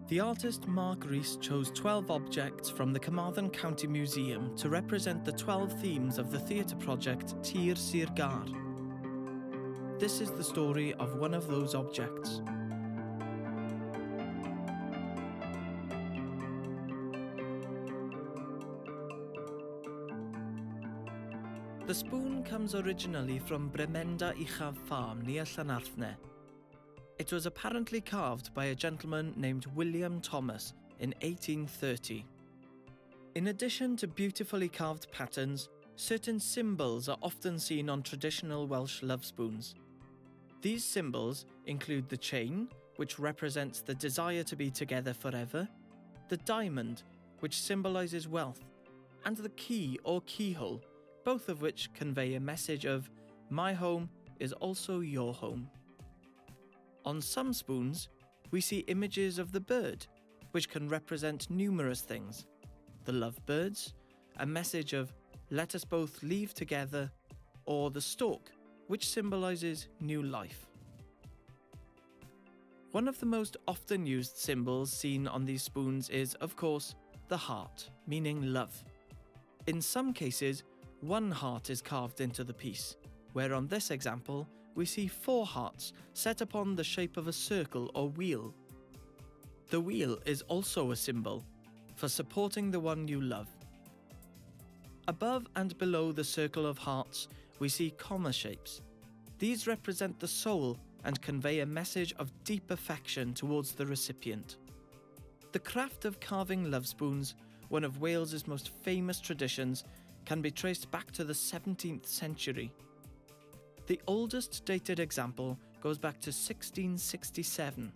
The artist Marc Rees chose 12 objects from the Carmarthen County Museum to represent the 12 themes of the theatre project Tir Sir Gâr. This is the story of one of those objects. The spoon comes originally from Brynmenda Uchaf farm near Llanarthne. It was apparently carved by a gentleman named William Thomas in 1830. In addition to beautifully carved patterns, certain symbols are often seen on traditional Welsh lovespoons. These symbols include the chain, which represents the desire to be together forever, the diamond, which symbolises wealth, and the key or keyhole, both of which convey a message of "my home is also your home." On some spoons, we see images of the bird, which can represent numerous things. The lovebirds, a message of "let us both leave together," or the stork, which symbolises new life. One of the most often used symbols seen on these spoons is, of course, the heart, meaning love. In some cases, one heart is carved into the piece, where on this example, we see 4 hearts set upon the shape of a circle or wheel. The wheel is also a symbol for supporting the one you love. Above and below the circle of hearts, we see comma shapes. These represent the soul and convey a message of deep affection towards the recipient. The craft of carving lovespoons, one of Wales's most famous traditions, can be traced back to the 17th century. The oldest dated example goes back to 1667,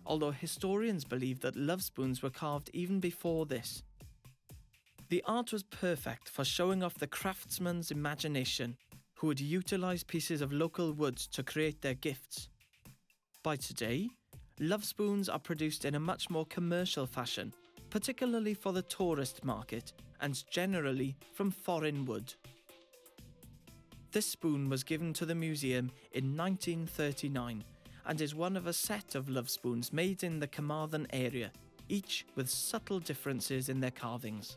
although historians believe that lovespoons were carved even before this. The art was perfect for showing off the craftsman's imagination, who would utilise pieces of local wood to create their gifts. By today, lovespoons are produced in a much more commercial fashion, particularly for the tourist market, and generally from foreign wood. This spoon was given to the museum in 1939 and is one of a set of lovespoons made in the Carmarthen area, each with subtle differences in their carvings.